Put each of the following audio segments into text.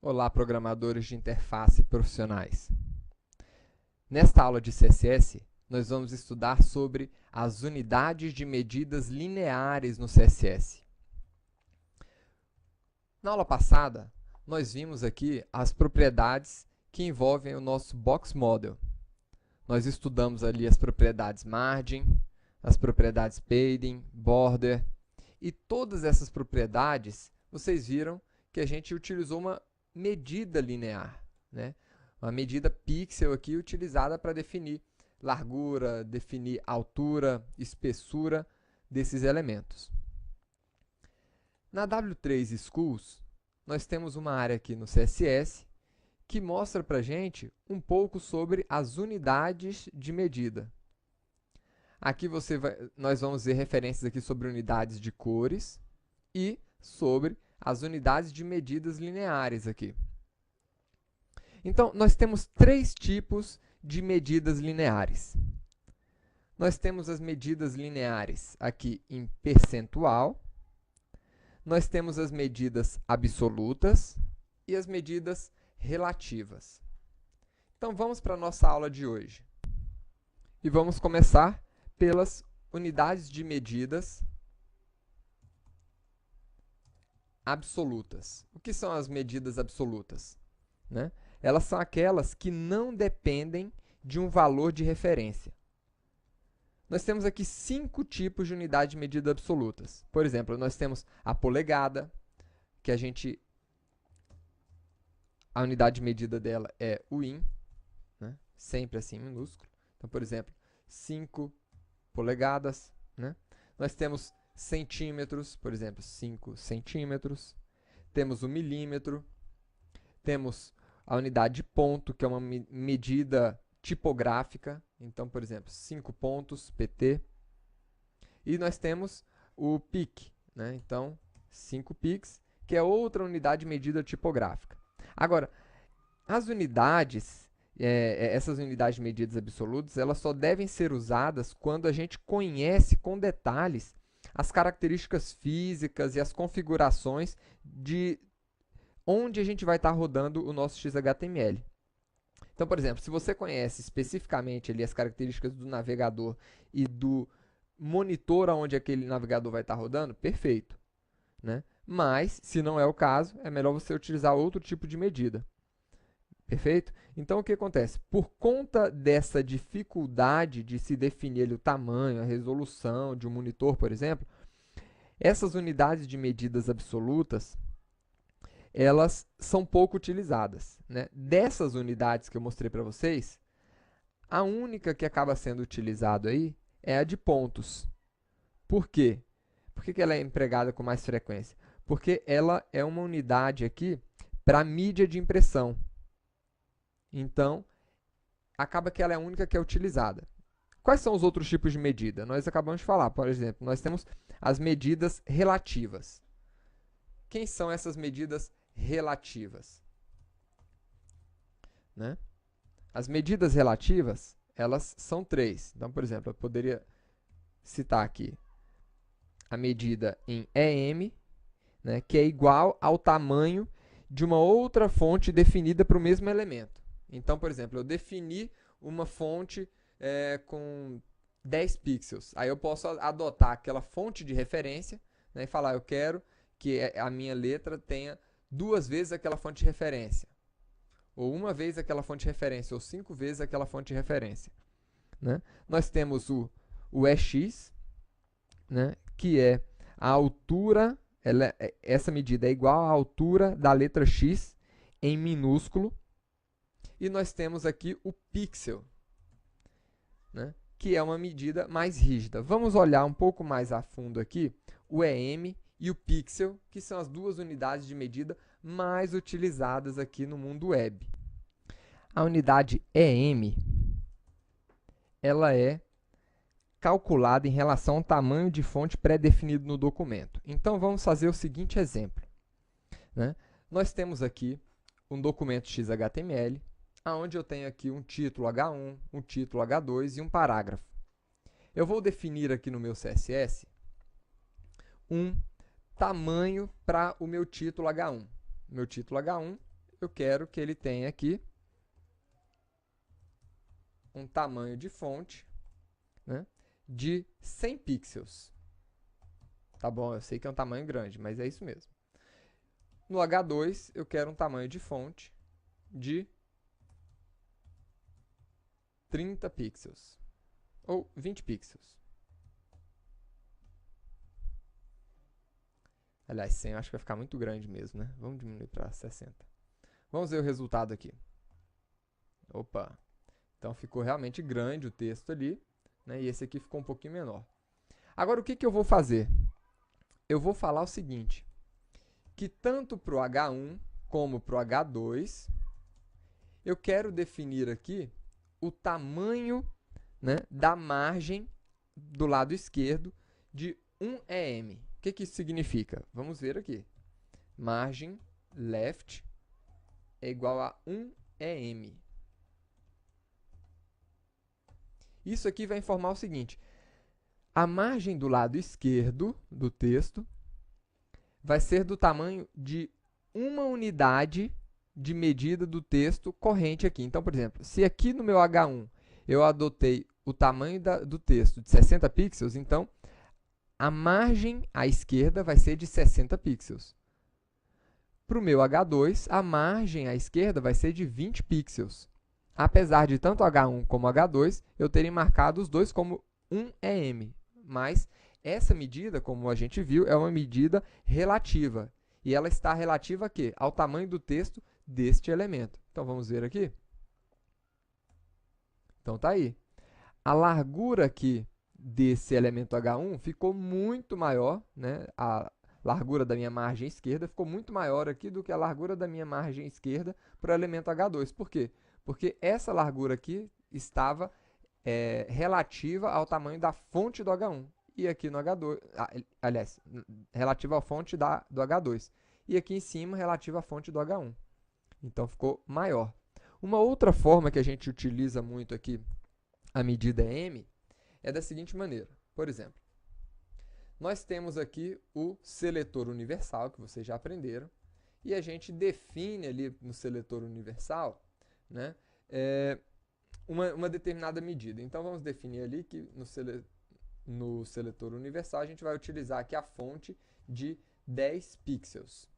Olá, programadores de interface profissionais. Nesta aula de CSS, nós vamos estudar sobre as unidades de medidas lineares no CSS. Na aula passada, nós vimos aqui as propriedades que envolvem o nosso Box Model. Nós estudamos ali as propriedades Margin, as propriedades Padding, Border, e todas essas propriedades, vocês viram que a gente utilizou uma medida linear, né? Uma medida pixel aqui utilizada para definir largura, definir altura, espessura desses elementos. Na W3 Schools, nós temos uma área aqui no CSS que mostra para a gente um pouco sobre as unidades de medida. Aqui nós vamos ver referências aqui sobre unidades de cores e sobre as unidades de medidas lineares aqui. Então, nós temos três tipos de medidas lineares. Nós temos as medidas lineares aqui em percentual, nós temos as medidas absolutas e as medidas relativas. Então, vamos para a nossa aula de hoje. E vamos começar pelas unidades de medidas absolutas. O que são as medidas absolutas? Né? Elas são aquelas que não dependem de um valor de referência. Nós temos aqui 5 tipos de unidade de medida absolutas. Por exemplo, nós temos a polegada, que a unidade de medida dela é o in, né? Sempre assim em minúsculo. Então, por exemplo, 5 polegadas, né? Nós temos centímetros, por exemplo, 5 centímetros. Temos o milímetro. Temos a unidade de ponto, que é uma medida tipográfica. Então, por exemplo, 5 pontos, pt. E nós temos o pic, né? Então, 5 pics, que é outra unidade de medida tipográfica. Agora, as unidades... essas unidades de medidas absolutas, elas só devem ser usadas quando a gente conhece com detalhes as características físicas e as configurações de onde a gente vai estar rodando o nosso XHTML. Então, por exemplo, se você conhece especificamente ali as características do navegador e do monitor onde aquele navegador vai estar rodando, perfeito, né? Mas, se não é o caso, é melhor você utilizar outro tipo de medida. Perfeito? Então, o que acontece? Por conta dessa dificuldade de se definir o tamanho, a resolução de um monitor, por exemplo, essas unidades de medidas absolutas, elas são pouco utilizadas, né? Dessas unidades que eu mostrei para vocês, a única que acaba sendo utilizada aí é a de pontos. Por quê? Por que ela é empregada com mais frequência? Porque ela é uma unidade aqui para mídia de impressão. Então, acaba que ela é a única que é utilizada. Quais são os outros tipos de medida? Nós acabamos de falar, por exemplo, nós temos as medidas relativas. Quem são essas medidas relativas? Né? As medidas relativas, elas são 3. Então, por exemplo, eu poderia citar aqui a medida em EM, né, que é igual ao tamanho de uma outra fonte definida para o mesmo elemento. Então, por exemplo, eu defini uma fonte com 10 pixels. Aí eu posso adotar aquela fonte de referência, né, e falar, eu quero que a minha letra tenha 2 vezes aquela fonte de referência. Ou 1 vez aquela fonte de referência, ou 5 vezes aquela fonte de referência. Né? Nós temos o EX, né, que é a altura, essa medida é igual à altura da letra X em minúsculo. E nós temos aqui o pixel, né, que é uma medida mais rígida. Vamos olhar um pouco mais a fundo aqui o EM e o pixel, que são as 2 unidades de medida mais utilizadas aqui no mundo web. A unidade EM, ela é calculada em relação ao tamanho de fonte pré-definido no documento. Então, vamos fazer o seguinte exemplo. Né? Nós temos aqui um documento XHTML, onde eu tenho aqui um título H1, um título H2 e um parágrafo. Eu vou definir aqui no meu CSS um tamanho para o meu título H1. Meu título H1 eu quero que ele tenha aqui um tamanho de fonte, né, de 100 pixels. Tá bom, eu sei que é um tamanho grande, mas é isso mesmo. No H2, eu quero um tamanho de fonte de 30 pixels, ou 20 pixels. Aliás, 100 eu acho que vai ficar muito grande mesmo, né? Vamos diminuir para 60. Vamos ver o resultado aqui. Opa! Então, ficou realmente grande o texto ali, né? E esse aqui ficou um pouquinho menor. Agora, o que eu vou fazer? Eu vou falar o seguinte, que tanto para o H1 como para o H2, eu quero definir aqui o tamanho, né, da margem do lado esquerdo de 1 EM. O que isso significa? Vamos ver aqui. Margem left é igual a 1 EM. Isso aqui vai informar o seguinte, a margem do lado esquerdo do texto vai ser do tamanho de uma unidade de medida do texto corrente aqui. Então, por exemplo, se aqui no meu H1 eu adotei o tamanho do texto de 60 pixels, então a margem à esquerda vai ser de 60 pixels. Para o meu H2, a margem à esquerda vai ser de 20 pixels. Apesar de tanto H1 como H2 eu terem marcado os dois como 1 EM, mas essa medida, como a gente viu, é uma medida relativa. E ela está relativa a quê? Ao tamanho do texto deste elemento. Então, vamos ver aqui. Então, tá aí. A largura aqui desse elemento H1 ficou muito maior, né? A largura da minha margem esquerda ficou muito maior aqui do que a largura da minha margem esquerda para o elemento H2. Por quê? Porque essa largura aqui estava relativa ao tamanho da fonte do H1. E aqui no H2, aliás, relativa à fonte do H2. E aqui em cima, relativa à fonte do H1. Então, ficou maior. Uma outra forma que a gente utiliza muito aqui, a medida M, é da seguinte maneira. Por exemplo, nós temos aqui o seletor universal, que vocês já aprenderam, e a gente define ali no seletor universal, né, uma determinada medida. Então, vamos definir ali que no seletor universal a gente vai utilizar aqui a fonte de 10 pixels.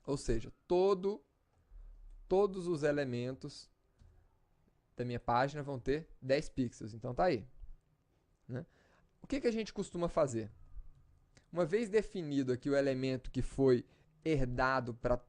Ou seja, todos os elementos da minha página vão ter 10 pixels. Então, tá aí. Né? O que a gente costuma fazer? Uma vez definido aqui o elemento que foi herdado para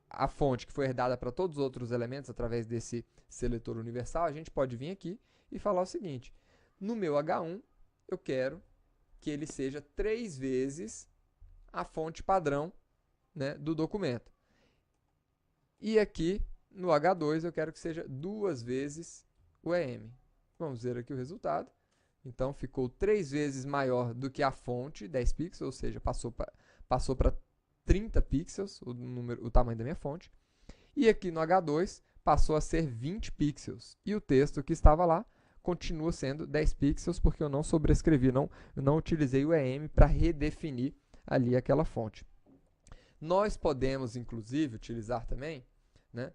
a fonte que foi herdada para todos os outros elementos através desse seletor universal, a gente pode vir aqui e falar o seguinte, no meu H1 eu quero que ele seja 3 vezes a fonte padrão, né, do documento. E aqui no H2 eu quero que seja 2 vezes o EM. Vamos ver aqui o resultado. Então ficou 3 vezes maior do que a fonte, 10 pixels, ou seja, passou para 30 pixels o tamanho da minha fonte. E aqui no H2 passou a ser 20 pixels. E o texto que estava lá continua sendo 10 pixels, porque eu não sobrescrevi, eu não utilizei o EM para redefinir ali aquela fonte. Nós podemos, inclusive, utilizar também, né?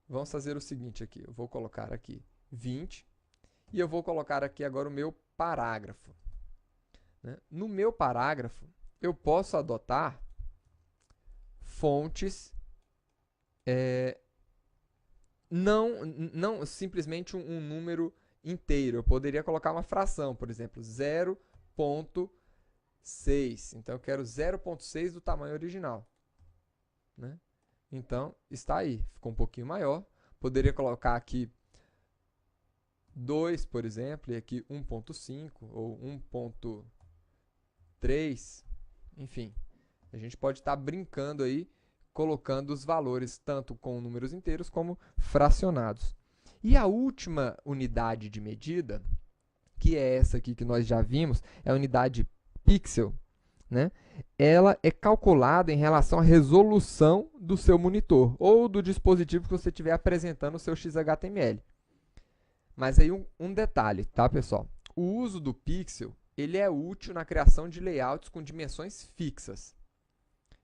Vamos fazer o seguinte aqui, eu vou colocar aqui 20 e eu vou colocar aqui agora o meu parágrafo. Né? No meu parágrafo, eu posso adotar fontes, não simplesmente um número inteiro. Eu poderia colocar uma fração, por exemplo, 0.6. Então, eu quero 0.6 do tamanho original. Né? Então, está aí. Ficou um pouquinho maior. Poderia colocar aqui 2, por exemplo, e aqui 1.5 ou 1.3. Enfim, a gente pode estar brincando aí, colocando os valores tanto com números inteiros como fracionados. E a última unidade de medida, que é essa aqui que nós já vimos, é a unidade pixel. Né? Ela é calculada em relação à resolução do seu monitor ou do dispositivo que você estiver apresentando o seu XHTML. Mas aí um detalhe, tá, pessoal? O uso do pixel ele é útil na criação de layouts com dimensões fixas.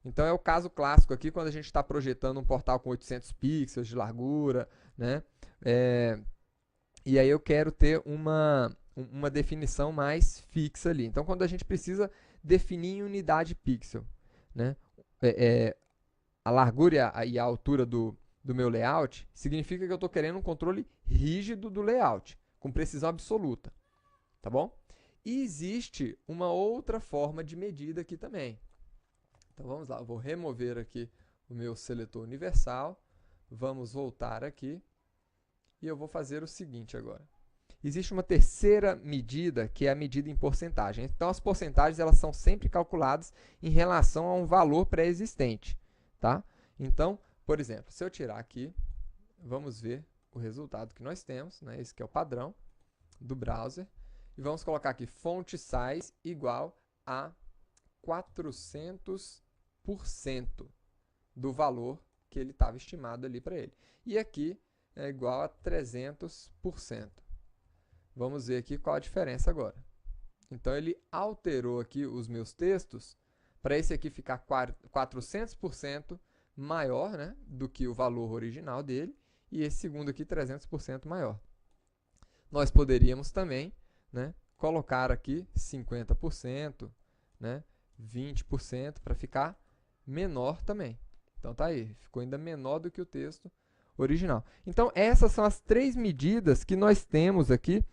Então é o caso clássico aqui quando a gente está projetando um portal com 800 pixels de largura, né? E aí eu quero ter uma definição mais fixa ali. Então quando a gente precisa definir em unidade pixel, né? A largura e a altura do meu layout significa que eu estou querendo um controle rígido do layout, com precisão absoluta, tá bom? E existe uma outra forma de medida aqui também. Então vamos lá, eu vou remover aqui o meu seletor universal, vamos voltar aqui e eu vou fazer o seguinte agora. Existe uma terceira medida, que é a medida em porcentagem. Então as porcentagens elas são sempre calculadas em relação a um valor pré-existente, tá? Então, por exemplo, se eu tirar aqui, vamos ver o resultado que nós temos, né? Esse que é o padrão do browser. E vamos colocar aqui font size igual a 400% do valor que ele estava estimado ali para ele. E aqui é igual a 300%. Vamos ver aqui qual a diferença agora. Então ele alterou aqui os meus textos para esse aqui ficar 400% maior, né, do que o valor original dele, e esse segundo aqui 300% maior. Nós poderíamos também, né, colocar aqui 50%, né, 20% para ficar menor também. Então tá aí, ficou ainda menor do que o texto original. Então essas são as três medidas que nós temos aqui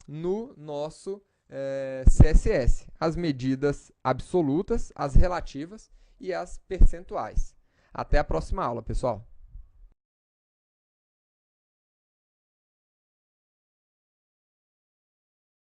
no nosso CSS. As medidas absolutas, as relativas e as percentuais. Até a próxima aula, pessoal.